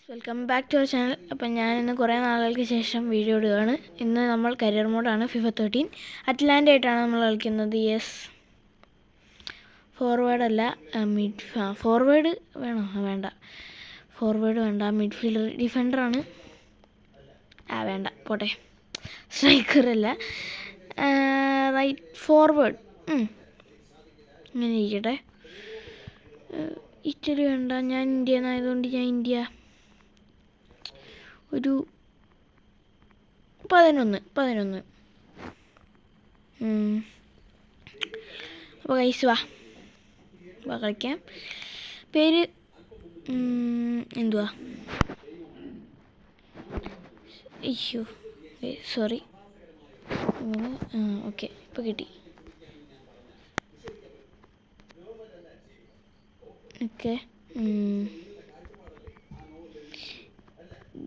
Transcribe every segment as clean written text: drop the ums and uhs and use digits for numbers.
Welcome back to our channel. അപ്പം ഞാനിന്ന് കുറേ നാളുകൾക്ക് ശേഷം വീഡിയോ ഇടുകയാണ്. ഇന്ന് നമ്മൾ കരിയർ മോഡാണ്. FIFA 13 അറ്റ്ലാൻ്റ ആയിട്ടാണ് നമ്മൾ കളിക്കുന്നത്. യെസ്, ഫോർവേഡ് അല്ല, ഫോർവേഡ് വേണോ? വേണ്ട, ഫോർവേഡ് വേണ്ട. മിഡ്ഫീൽഡർ, ഡിഫൻഡറാണ്. വേണ്ട, പോട്ടെ. സ്ട്രൈക്കറല്ല, റൈറ്റ് ഫോർവേഡ്. ഇങ്ങനെ ഇരിക്കട്ടെ. ഇറ്റലി വേണ്ട, ഞാൻ ഇന്ത്യ എന്നായതുകൊണ്ട് ഞാൻ ഇന്ത്യ. ഒരു 11. അപ്പോൾ കൈസ് വാ കളിക്കാം. പേര് എന്തുവാ? അയ്യോ, സോറി. അങ്ങനെ ഓക്കെ, ഇപ്പോൾ കിട്ടി. ഓക്കെ,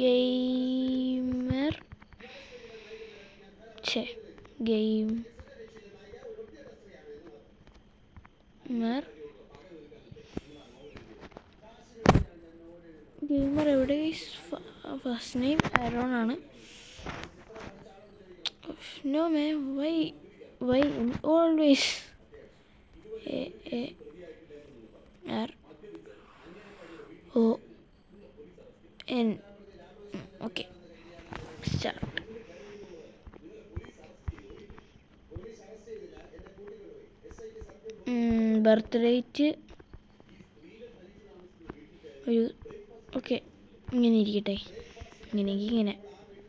ഗെയിമർ എവിടെ? ഫസ്റ്റ് നെയിം ആരോൺ ആണ്. No may, why always AARON. Okay, start. Birth date ഒരു ഓക്കെ, ഇങ്ങനെ ഇരിക്കട്ടെ. ഇങ്ങനെ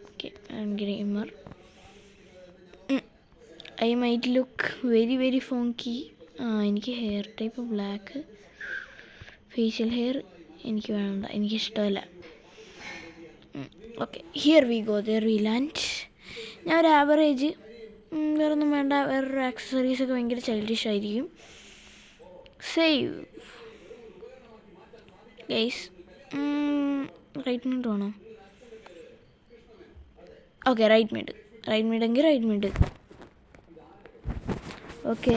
okay. Gamer. I might look very funky. എനിക്ക് hair type black. Facial hair എനിക്ക് വേണ്ട, എനിക്കിഷ്ടമല്ല. Okay, here we go, there we land. ഞാൻ ഒരു ആവറേജ്, വേറൊന്നും വേണ്ട. വേറൊരു ആക്സസറീസൊക്കെ ഭയങ്കര ചൈൽഡിഷ് ആയിരിക്കും. Save guys. റൈറ്റ് മിഡ് വേണോ? ഓക്കെ, റൈറ്റ് മിഡ് എങ്കിൽ റൈറ്റ് മിഡ്. ഓക്കെ,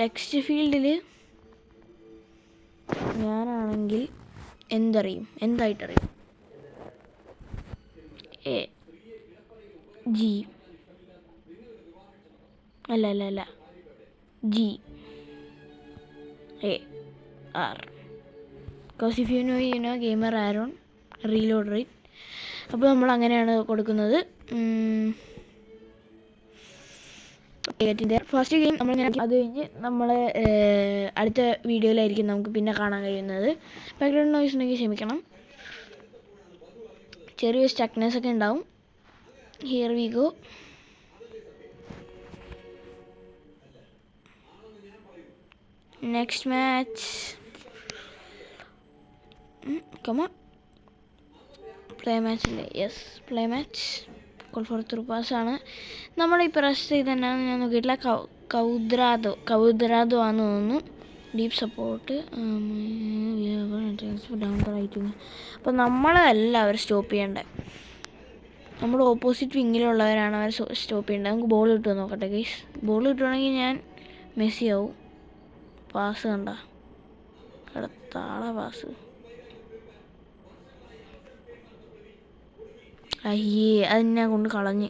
ടെക്സ്റ്റ് ഫീൽഡിൽ ഞാനാണെങ്കിൽ എന്തായിട്ടറിയും? AG അല്ല GAR. Because if you know gamer Aaron reload right. അപ്പോൾ നമ്മൾ അങ്ങനെയാണ് കൊടുക്കുന്നത്. ഫസ്റ്റ് ഗെയിം നമ്മൾ അത് കഴിഞ്ഞ് നമ്മൾ അടുത്ത വീഡിയോയിലായിരിക്കും നമുക്ക് പിന്നെ കാണാൻ കഴിയുന്നത്. ബാക്ക്ഗ്രൗണ്ട് നോയ്സ് ഉണ്ടെങ്കിൽ ക്ഷമിക്കണം, ചെറിയൊരു സ്റ്റക്നെസ് ഒക്കെ ഉണ്ടാവും. Here we go. Next match. Come on, play match അല്ലേ? Yes, play match. Call for through pass ആണ്. നമ്മൾ ഈ പ്രസ് ചെയ്ത് തന്നെയാണ്, ഞാൻ നോക്കിയിട്ടില്ല. കൗദ്രാദോ ആണെന്ന് തോന്നുന്നു. Deep support. അപ്പോൾ നമ്മളല്ല അവർ സ്റ്റോപ്പ് ചെയ്യേണ്ടത്, നമ്മുടെ ഓപ്പോസിറ്റ് വിങ്ങിലുള്ളവരാണ് അവർ സ്റ്റോപ്പ് ചെയ്യേണ്ടത്. നമുക്ക് ബോൾ കിട്ടുമോ നോക്കട്ടെ ഗൈസ്. ബോൾ കിട്ടുവാണെങ്കിൽ ഞാൻ മെസ്സി ആവും. പാസ് കണ്ട താളെ പാസ്. അയ്യേ, അതെന്നെ കൊണ്ട് കളഞ്ഞ്.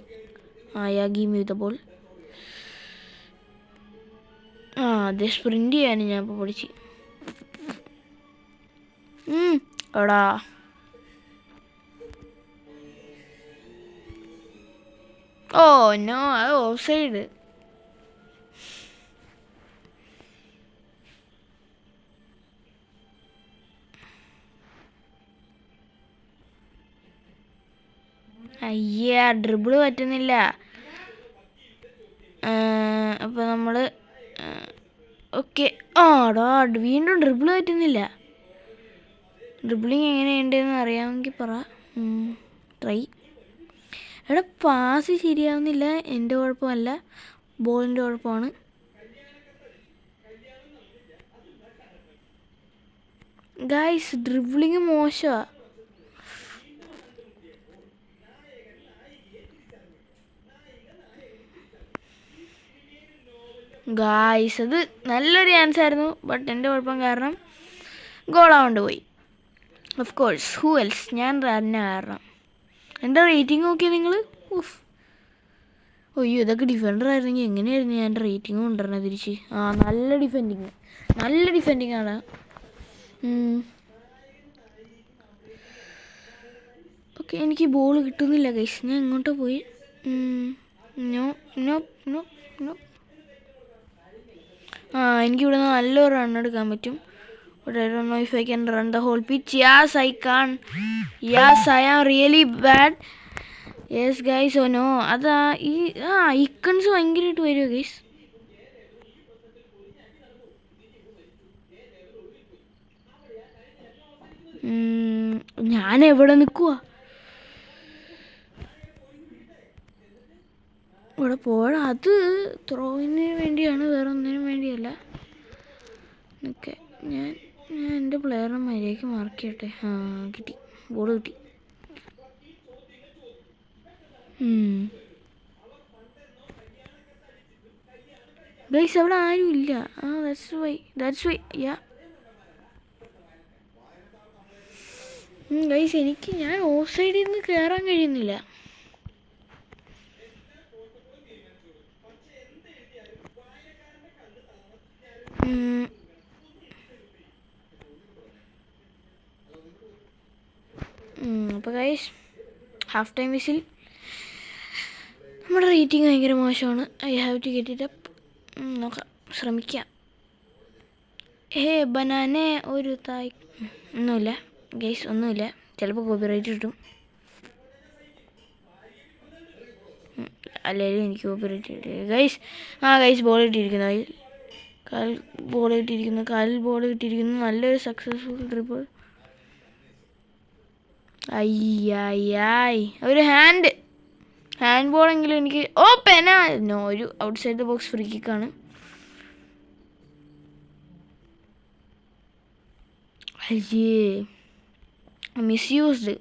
Give me the ball. അതെ, സ്പ്രിൻ്റ് ചെയ്യാനും ഞാൻ ഇപ്പോൾ പഠിച്ച്. എടാ, നോ, അത് ഓഫ് സൈഡ്. അയ്യേ, ഡ്രിബിള് പറ്റുന്നില്ല. അപ്പോൾ നമ്മൾ ഓക്കെ. വീണ്ടും ഡ്രിബിള് പറ്റുന്നില്ല. ഡ്രിബിളിങ് എങ്ങനെയുണ്ടെന്ന് അറിയാമെങ്കിൽ പറ. ട്രൈ. എടാ, പാസ് ശരിയാവുന്നില്ല. എൻ്റെ കുഴപ്പമല്ല, ബോളിൻ്റെ കുഴപ്പമാണ്. ഗൈസ്, ഡ്രിബിളിങ് മോശമാണ്. ഗായ്സ് അത് നല്ലൊരു ചാൻസ് ആയിരുന്നു. ബട്ട് എൻ്റെ കുഴപ്പം കാരണം ഗോളാകൊണ്ട് പോയി. ഓഫ് കോഴ്സ്, ഹൂ എൽസ്, ഞാൻ തന്നെ കാരണം. എൻ്റെ റേറ്റിംഗ് നോക്കിയാൽ നിങ്ങൾ, ഉഫ്, അയ്യോ ഇതൊക്കെ ഡിഫൻഡർ ആയിരുന്നെങ്കിൽ എങ്ങനെയായിരുന്നു ഞാൻ എൻ്റെ റേറ്റിംഗ് കൊണ്ടുവരണത് തിരിച്ച്. നല്ല ഡിഫെൻഡിങ് ആണ്. ഓക്കെ, എനിക്ക് ബോൾ കിട്ടുന്നില്ല ഗൈസ്. ഞാൻ ഇങ്ങോട്ട് പോയി. No no no no. എനിക്കിവിടെ നിന്ന് നല്ലൊരു റൺ എടുക്കാൻ പറ്റും. But I don't know if I can run the whole pitch. Yes, I can. Yes, I am really bad. Yes, guys. Oh no. അതാ ഈ ഇക്കൺസ് ഭയങ്കരമായിട്ട് വരുമോ ഗൈസ്? ഞാൻ എവിടെ നിൽക്കുക? ഇവിടെ പോയാൽ അത് ത്രോയിന് വേണ്ടിയാണ്, വേറെ ഒന്നിനും വേണ്ടിയല്ല. ഓക്കെ, ഞാൻ എൻ്റെ പ്ലെയറിനെ മര്യാദയ്ക്ക് മാർക്ക് ചെയ്യട്ടെ. കിട്ടി, ബോൾ കിട്ടി. ഗൈസ് അവിടെ ആരും ഇല്ല. ദാറ്റ്സ് വൈ യാ ഗൈസ്, എനിക്ക് ഞാൻ ഓഫ് സൈഡിൽ നിന്ന് കയറാൻ കഴിയുന്നില്ല. അപ്പോൾ ഗൈസ്, ഹാഫ് ടൈം വിസിൽ. നമ്മുടെ റേറ്റിംഗ് ഭയങ്കര മോശമാണ്. I have to get it up. നോക്കാം, ശ്രമിക്കാം. ഹേ ബനാനെ ഒരു തായ്. ഒന്നുമില്ല ഗൈസ്, ഒന്നുമില്ല. ചിലപ്പോൾ കോപ്പിറൈറ്റ് കിട്ടും, അല്ലെങ്കിൽ എനിക്ക് കോപ്പിറൈറ്റ് കിട്ടും ഗൈസ്. ഗൈസ്, ബോൾ കിട്ടിയിരിക്കുന്നു. കാലിൽ ബോൾ കിട്ടിയിരിക്കുന്നു. നല്ലൊരു സക്സസ്ഫുൾ ട്രിപ്പിൾ. ഒരു ഹാൻഡ് ബോളെങ്കിലും എനിക്ക്. പെനാ ഒരു ഔട്ട്സൈഡ് ദ ബോക്സ് ഫ്രീ കിക്കാണ്. അയ്യേ, മിസ്യൂസ്ഡ്.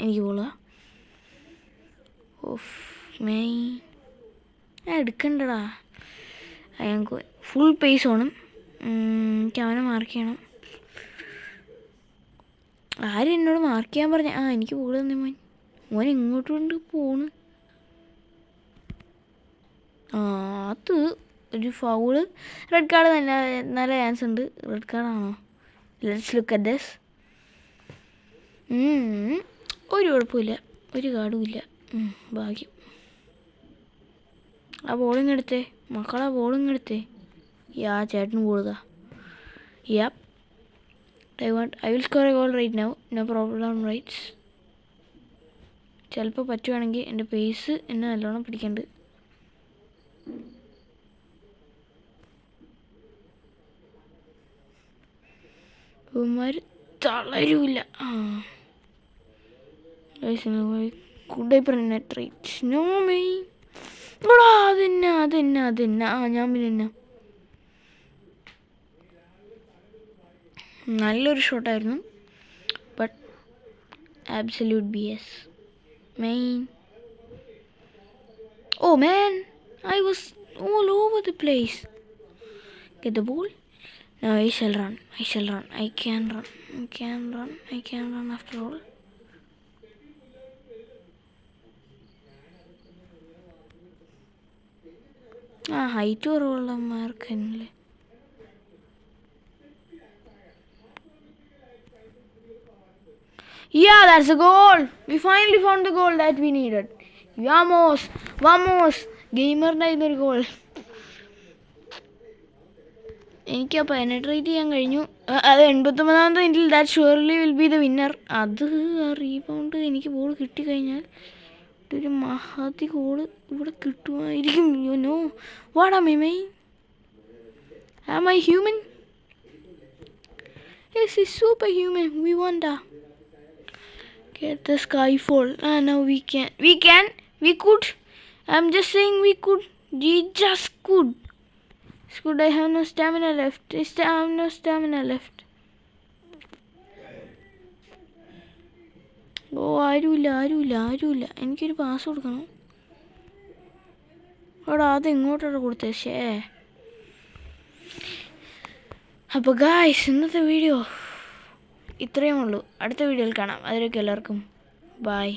എനിക്ക് ബോളാ. ഓഫ് മെയ്, ഞാൻ എടുക്കണ്ടടാ. ഞങ്ങൾക്ക് ഫുൾ പേസ് ഓണം. എനിക്ക് അവനെ മാർക്ക് ചെയ്യണം. ആരും എന്നോട് മാർക്ക് ചെയ്യാൻ പറഞ്ഞ? എനിക്ക് ബോൾ തന്നെ മോൻ ഇങ്ങോട്ട് കൊണ്ട് പോണ്. അത് ഒരു ഫൗള്. റെഡ് കാർഡ് നല്ല ചാൻസ് ഉണ്ട്. റെഡ് കാർഡാണോ? Let's look at this. ഒരു കുഴപ്പമില്ല, ഒരു കാർഡും ഇല്ല. ഭാഗ്യം. ആ ബോളിങ് എടുത്തേ മക്കളാ, ബോളിങ് എടുത്തേ. ചേട്ടന് ബോളുതാ. I will score a goal right now. No problem, right? ചിലപ്പോൾ പറ്റുവാണെങ്കിൽ എൻ്റെ പേസ് എന്നെ നല്ലോണം പിടിക്കണ്ട്. ഇവന്മാർ തളരൂല. അതെന്നാ ഞാൻ പിന്നെ നല്ലൊരു ഷോട്ടായിരുന്നു. But absolute BS. Man, I was all over the place. Get the ball. Now I shall run. I can run after all. Height കുറവുള്ള മാർക്കല്ലേ. That's a goal. We finally found the goal that we needed. Vamos. ഗെയിമറിൻ്റെ ഇതൊരു goal. എനിക്ക് penetrate ചെയ്യാൻ കഴിഞ്ഞു. അത് 89ാമത്തെ മിനിറ്റിൽ. That surely will be the winner. അത് rebound എനിക്ക് ബോൾ കിട്ടിക്കഴിഞ്ഞാൽ ഒരു മഹതി ഗോൾ ഇവിടെ കിട്ടുമായിരിക്കും. What am I mean? Am I human? Yes, he's superhuman. We won da. Get the skyfall. Now we could. I'm just saying we could. We just could. I have no stamina left. ആരുമില്ല. എനിക്കൊരു pass കൊടുക്കണം. അവിടെ അത് ഇങ്ങോട്ടോടെ കൊടുത്തേ. അപ്പോൾ guys ഇന്നത്തെ video ഇത്രയും ഉള്ളൂ. അടുത്ത വീഡിയോയിൽ കാണാം. അതിലേക്ക് എല്ലാവർക്കും ബൈ.